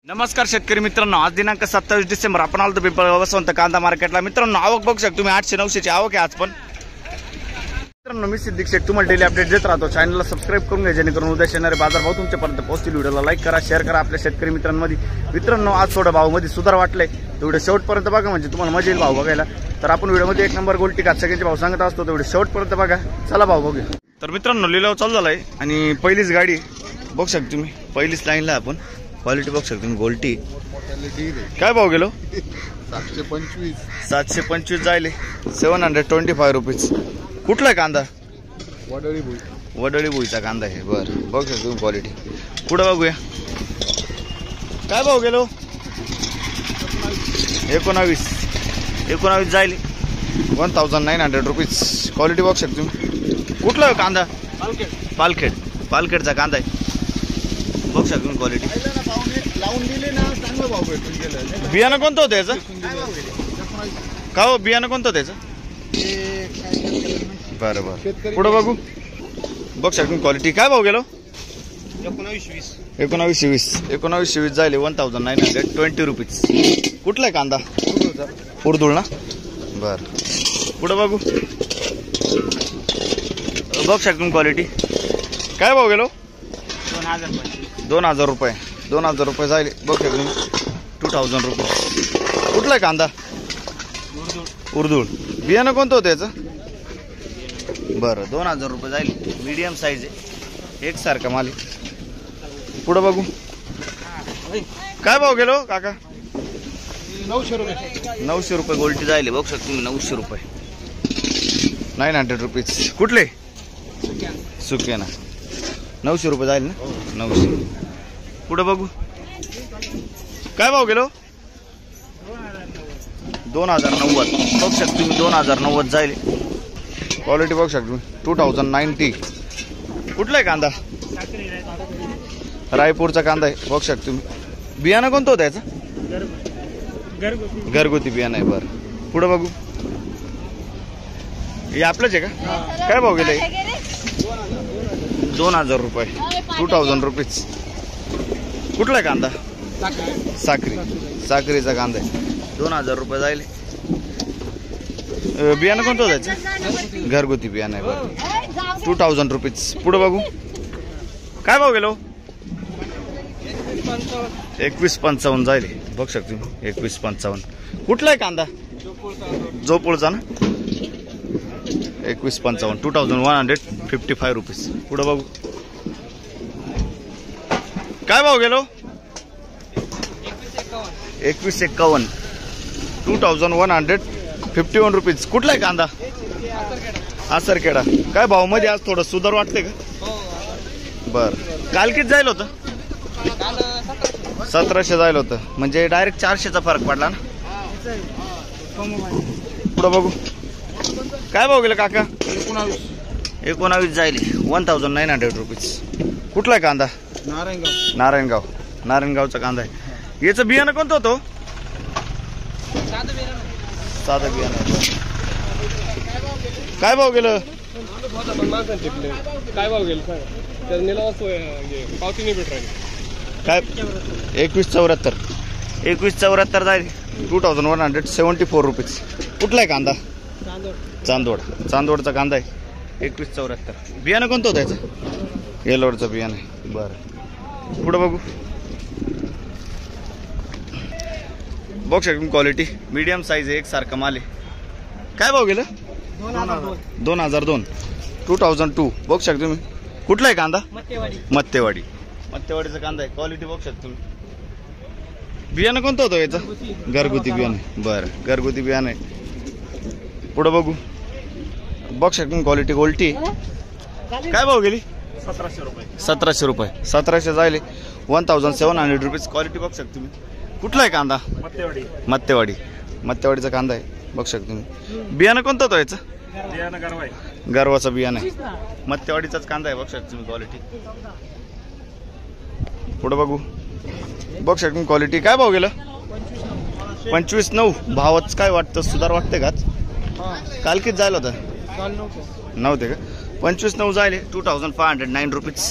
नमस्कार शेतकरी मित्रांनो, आज दिनांक 27 डिसेंबर आपण आलो पिंपळगाव वसंत कांदा मार्केटला। मित्रांनो, आवक बघू शकता तुम्ही 800-900 ची आवक आहे आज पण। मित्रांनो, मी सिद्दीक शेख तुम्हाला डेली अपडेट देत राहतो। चॅनलला सबस्क्राइब करून घ्या जेणेकरून उद्या येणारे बाजारभाव तुमच्यापर्यंत पोहोचतील। व्हिडिओला लाईक करा, शेअर करा आपल्या शेतकरी मित्रांमध्ये। मित्रांनो, आज थोडं भावामध्ये सुधार वाटले तर व्हिडिओ शेवटपर्यंत बघा, म्हणजे तुम्हाला मजा येईल भाव बघायला। तर आपण व्हिडिओमध्ये 1 नंबर गोल्टी काटसक्यांचे भाव सांगत असतो, तर व्हिडिओ शेवटपर्यंत बघा। चला भाव बघूया। तर मित्रांनो, लिलाव चालू झालाय आणि पहिलीच गाडी बघू शकता तुम्ही, पहिलीच लाईनला आपण क्वालिटी बघू शकता तुम्ही। गोल्टी काय भाव गेलो? 725 जायले 725 रुपीज। कुठला कांदा? वडळी भुईचा कांदा आहे। बरं, बघू शकता तुम्ही क्वालिटी। पुढे बघूया काय भाव गेलो? 19 जायले 1900 रुपीज। क्वालिटी बघू शकता तुम्ही। कुठला कांदा? पालखेडचा कांदा आहे। बघू शकता तुम्ही क्वालिटी। लावून दिले ना, चांगलं भाव भेटून गेलं। बियाणं कोणतं होतं याचं? का हो, बियाणं कोणतं त्याचं? बरं बरं, पुढं बघू। बघू शकता क्वालिटी। काय भाव गेलो? 1920 जायले 1920 रुपीज। कुठला आहे कांदा? उर्दूळ ना? बरं, पुढं बघू। बघू शकता क्वालिटी। काय भाव गेलो? 2000 रुपये। 2000 रुपये जायले बघू शकता 2000 रुपये। कुठला आहे कांदा? उर्दूळ। बियाणं कोणतं होतं याचं? बरं, 2000 रुपये जायले। मीडियम साईज आहे, एकसारखा माल आहे। पुढं बघू। काय भाव गेलो काका? 900 रुपये गोल्टी जायले बघू शकता तुम्ही। 900 रुपये, 900 रुपीज। कुठले? सुक्याना 900 रुपये जाईल ना? 900। पुढे बघू। काय भाव गेलो? 2090 बघू शकता तुम्ही। 2090 जाईल। क्वालिटी बघू शकता तुम्ही। 2090। कुठला आहे कांदा? रायपूरचा कांदा आहे बघू शकता तुम्ही। बियाणं कोणतं होतं याचं? घरगुती बियाणं आहे। बरं, पुढे बघू। हे आपलंच आहे का? काय भाव गेले? 2000 रुपये, 2000 रुपीज। कुठला आहे कांदा? साखरीचा कांदा आहे। 2000 रुपये जायले। बियाणं कोणतं होतं त्याचं? घरगुती बियाणं आहे। बरं, 2000 रुपीज। पुढे बघू। काय भाव गेलो? 2155 जायले बघू शकता तुम्ही। 2155। कुठला आहे कांदा? जोपूळचा ना? 2155, 2155 रुपीज। पुढे बघू। काय भाव गेलो? 2151, 2151 रुपीज। कुठला आहे कांदा? आसरखेडा। काय भाव मध्ये आज थोडं सुधार वाटते का? बर, काल किती जायला होतं? 1700 जायला होतं, म्हणजे डायरेक्ट 400चा फरक पडला ना? पुढे बघू। काय भाव गेलं काका? 19 जायले 1900 रुपीज। कुठला आहे कांदा? नारायणगावचा कांदा आहे। याचं बियाणं कोणतं होतं? साधं बियाणं आहे। काय भाव गेलं? काय भाव गेलं? पावती नाही भेट राहिली। काय? 2174 जाईल 2174 रुपीज। कुठला आहे कांदा? चांदवडचा कांदा आहे। 2174। बियाणं कोणतं होतं याचं? येलोडचं बियाणं आहे। बरं, पुढं बघू। बघू शकता क्वालिटी। मीडियम साईज आहे, एकसारखा माल आहे। काय भाव गेलं? 2002, 2002 बघू शकता तुम्ही। कुठला आहे कांदा? मत्तेवाडीचा कांदा आहे। क्वालिटी बघू शकता तुम्ही। बियाणं कोणतं होतं याचं? घरगुती बियाणं आहे। बरं, घरगुती बियाणं आहे। पुढं बघू। बघू शकता क्वालिटी। गोल्टी काय भाव गेली? 1700 रुपये। 1700 जायले 1700 रुपीज। क्वालिटी बघू शकता तुम्ही। कुठला आहे कांदा? मत्तेवाडीचा कांदा आहे बघू शकता तुम्ही। बियाणं कोणतं होतं याचं? गरवाचं बियाणं आहे। मत्तेवाडीचाच कांदा आहे बघू शकता तुम्ही। क्वालिटी पुढे बघू। बघू शकता क्वालिटी। काय भाव गेलं? 25,900। भावच काय वाटतं? सुधार वाटते का? काल किती जायला होतं? नव्हते का? 25,900 जायले 2509 रुपीज।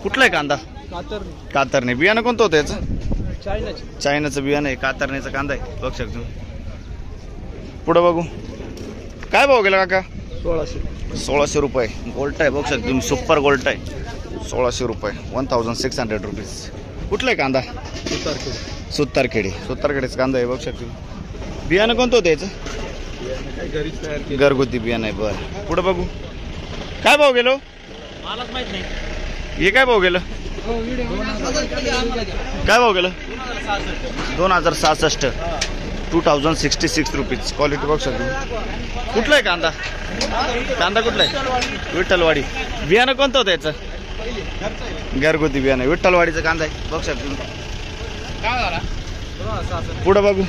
कुठला आहे कांदा? कातरणे। बियाणं कोणतं होतं याचं? चायनाचं बियाणं आहे, कातरण्याचा कांदा आहे बघू शकतो. पुढं बघू काय भाव गेला काका? 1600 रुपये. गोल्ट आहे बघू शकतो तुम्ही, सुपर गोल्ट आहे. 1600 रुपये, 1600 रुपीज. कुठला आहे कांदा? सुतारखेडीचा कांदा आहे बघू शकतो. बियाणं कोणतं होतं याचं? घरगुती बियाणं आहे. बरं पुढं बघू काय भाव गेलो? मलाच माहित नाही. हे काय भाव गेलं? काय भाव गेलं? 2066, 2066 रुपीज. क्वालिटी बघू शकतो. कुठला आहे कांदा? कांदा कुठला आहे? विठ्ठलवाडी. बियाणं कोणतं होतं याचं? घरगुती बियाणं आहे, विठ्ठलवाडीचा कांदा आहे बघू शकतो. पुढं बघू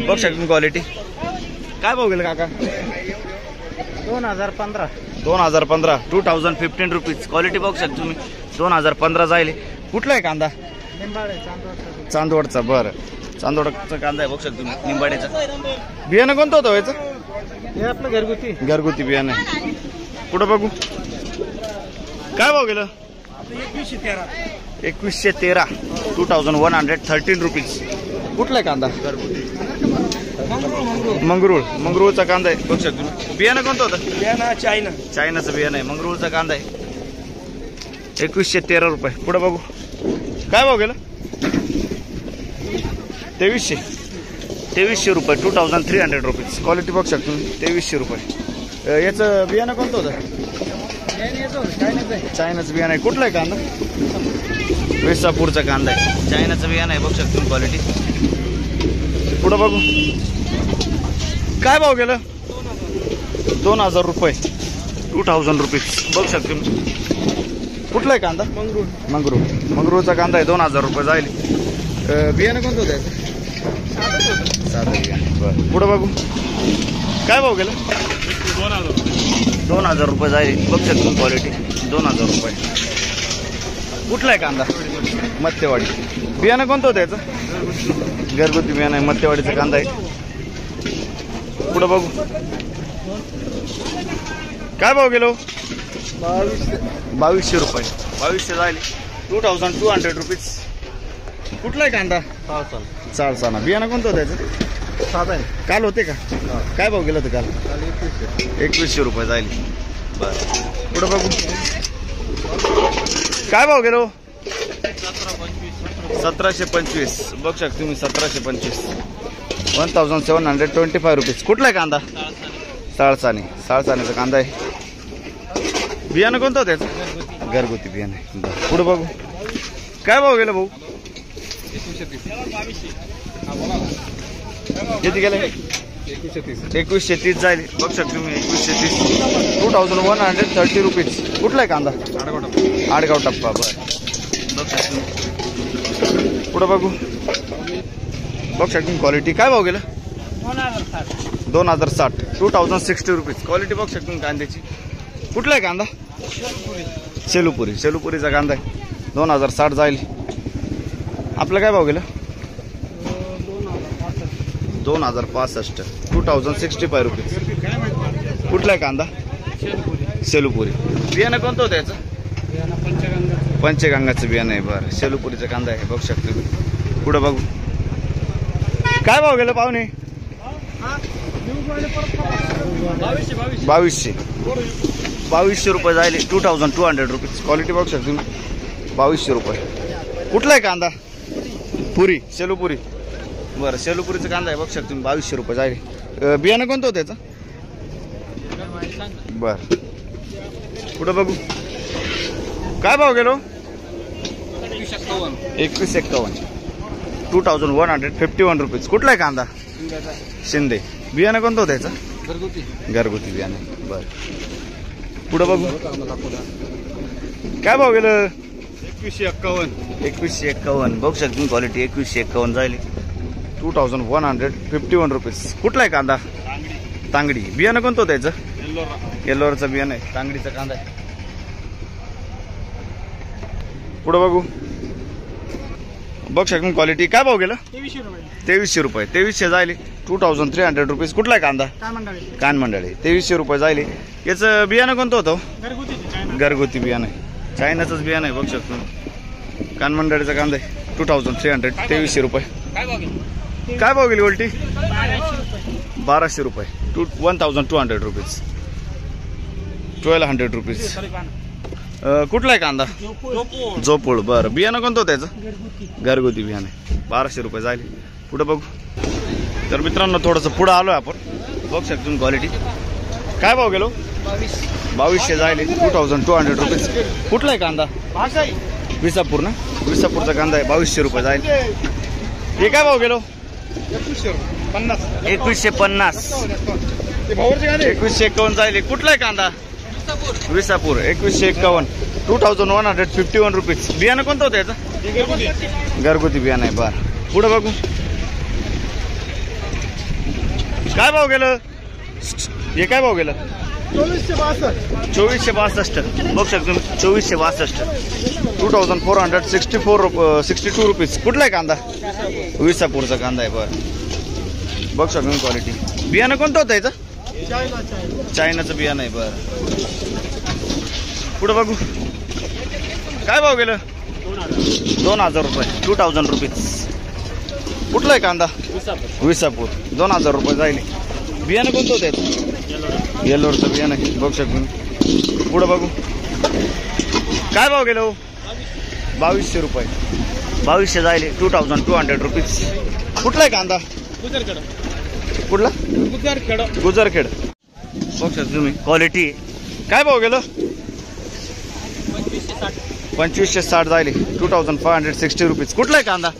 बघू शकतो क्वालिटी. काय भाव गेलं काका? 2015. 2015 रुपीज. क्वालिटी बघू शकतो तुम्ही, 2015 जाईल. कुठला आहे कांदा? चांदवडचा. बरं चांदवडचा कांदा आहे बघू शकतो तुम्ही, निंबाड्याचा. बियाणं कोणतं होतं याचं? हे आपलं घरगुती बियाणं आहे. पुढं बघू काय भाव गेलं? 2113, 2113 रुपीज. कुठला आहे कांदा? मंगरूळचा कांदा आहे बघू शकतो तुम्ही. बियाणं कोणतं होतं? चायनाचं बियाणं आहे, मंगरूळचा कांदा आहे. 2113 रुपये. पुढं बघू काय भाव गेलं? 2300 रुपये, 2300 रुपीज. क्वालिटी बघू शकतो तुम्ही, 2300 रुपये. याचं बियाणं कोणतं होतं? चायनाचं बियाणं आहे. कुठलं आहे कांदा? वेसापूरचा कांदा आहे, चायनाचं बियाणं आहे बघू शकतो तुम्ही. क्वालिटी. पुढं बघू काय भाव गेलं? 2000 रुपये, 2000 रुपीज बघू शकतो तुम्ही. कुठला आहे कांदा? मंगरूळचा कांदा आहे, 2000 रुपये जाईल. बियाणं कोणतं होतं? साधं बियाणं. बरं पुढं बघू काय भाव गेलं? 2000 रुपये जाईल बघू शकतो. क्वालिटी 2000 रुपये. कुठला आहे कांदा? मत्तेवाडी. बियाणं कोणतं होतं याचं? घरगुती बियाणं आहे, मत्तेवाडीचा कांदा आहे. पुढं बघू काय भाव गेलो? 2200 रुपये, 2200 जाईल. 2200 रुपीज. कुठला आहे कांदा? चाळसाना. बियाणं कोणतं होतं याचं? काल होते का? काय भाव गेलं होतं काल? 2100 रुपये जाईल. बरं पुढं बघू काय भाव गेलो? 1725 बघू शकतो तुम्ही, 1725, 1725 रुपीज. कुठला आहे कांदा? साळसानीचा कांदा आहे. बियाणं कोणतं होतं याचं? घरगुती बियाणं आहे. बरं पुढं बघू काय भाव गेलं भाऊ? किती गेलं? 2130 जाईल बघू शकतो तुम्ही, 2130, 2130 रुपीज. कुठला आहे कांदा? आडगाव टप्पा. बरं बघू शकतो. पुढं बघू बघू शकतो. क्वालिटी काय भाव गेलं? 2060, 2060 रुपीज. क्वालिटी बघू शकतो कांद्याची. कुठला आहे कांदा? शेलूपुरीचा कांदा आहे, 2060 जाईल. आपलं काय भाव गेलं? 2065, 2065 रुपीज. कुठला आहे कांदा? शेलूपुरी. बियाणं कोणतं होतं याचं? पंचगंगाचं बियाणं आहे. बरं शेलूपुरीचा कांदा आहे बघू शकतो. पुढं बघू काय भाव गेलं पाहुणे? 2200 रुपये जाईल, 2200 रुपीज. क्वालिटी बघू शकतो तुम्ही, 2200 रुपये. कुठला आहे कांदा? शेलूपुरी. बरं शेलूपुरीचा कांदा आहे बघू शकतो तुम्ही, 2200 रुपये जाईल. बियाणं कोणतं होतं याचं? बरं पुढं बघू काय भाव गेलो? 2151, 2151 रुपीज. कुठला आहे कांदा? शिंदे. बियाणं कोणतं होतं याचं? घरगुती बियाणं. बरं पुढं बघू काय भाव गेलं? 2151 बघू शकतो तुम्ही. क्वालिटी 2151 जाईल, 2151 रुपीज. कुठला आहे कांदा? तांगडी. बियाणं कोणतं होतं याचं? येल्लोरचा बियाणं आहे, तांगडीचा कांदा आहे. पुढं बघू बघू शकतो. क्वालिटी काय भाव गेलं? 2300 रुपये, 2300 जाईल, 2300 रुपीज. कुठला आहे कांदा? कानमंडळी. 2300 रुपये जाईल. याचं बियाणं कोणतं होतं? घरगुती बियाणं आहे, चायनाचंच बियाणं आहे बघू शकतो. कानमंडळीचा कांदा आहे 2300 2300 रुपये. काय भाव गेली उलटी? 1200 रुपये 1200 रुपीज 1200 रुपीज. कुठला आहे कांदा? जोपूळ. बरं बियाणं कोणतं त्याचं? घरगुती बियाणे 1200 रुपये जाईल. पुढे बघू. तर मित्रांनो थोडंसं पुढं आलो आपण. बघू शकतो तुम्ही क्वालिटी. काय भाव गेलो? 2200 जाईल 2200 रुपीज. कुठला आहे कांदा? विसापूर ना? विसापूरचा कांदा आहे 2200 रुपये जाईल. हे काय भाव गेलो? 2150. 2150 2151 जाईल. कुठला आहे कांदा? विसापूर 2151 2151 रुपीज. बियाणं कोणतं होतं याचं? घरगुती बियाणं आहे. बरं पुढे बघू. काय भाव गेलं? हे काय भाव गेलं? 2462 बघू शकतो 2462 2462 रुपीज. कुठला आहे कांदा? विसापूरचा कांदा आहे. बरं बघू शकतो क्वालिटी. बियाणं कोणतं होतं याचं? चायनाचं बियाणं आहे. बरं पुढे बघू. काय भाव गेलं? 2000 रुपये 2000 रुपीज. कुठला आहे कांदा? विसापूर 2000 रुपये जाईल. बियाणं कोणतं होतं याचं? येल्लोरचं बियाणं आहे. बघू शकतो. पुढे बघू. काय भाव गेलो? 2200 रुपये 2200 जाईल 2200 रुपीज. कुठला आहे कांदा? कुठला? गुजरखेड. बघू शकतो तुम्ही क्वालिटी. काय भाव गेलं? 2560 जाईल 2560 रुपीज. कुठला आहे कांदा?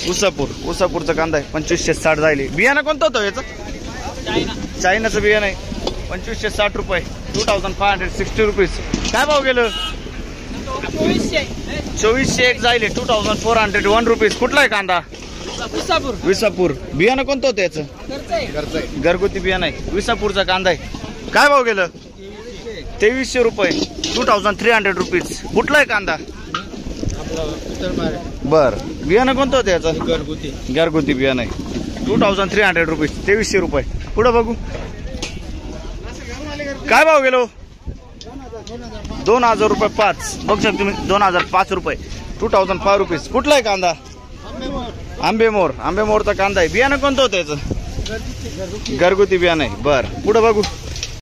उसापूरचा कांदा आहे 2560 जाईल. बियाणं कोणतं होतं याचं? चायनाचं बियाणं आहे 2560 रुपये 2560 रुपीज. काय भाव गेलं? 2401 जाईल 2401 रुपीज. कुठला आहे कांदा? विसापूर. बियाणं कोणतं होतं याचं? घरगुती बियाणं आहे. विसापूरचा कांदा आहे. काय भाव गेलं? 2300 रुपये 2300 रुपीज. कुठला आहे कांदा? बर बियाणं कोणतं होतं याचं? घरगुती बियाणं आहे 2300 रुपीज 2300 रुपये. पुढे बघू. काय भाव गेलो? 2000 रुपये 5. बघू शकतो तुम्ही 2005 रुपये 2005 रुपीज. कुठला आहे कांदा? आंबेमोरचा कांदा आहे. बियाणं कोणतं होतं याचं? घरगुती बियाणं आहे. बरं पुढे बघू.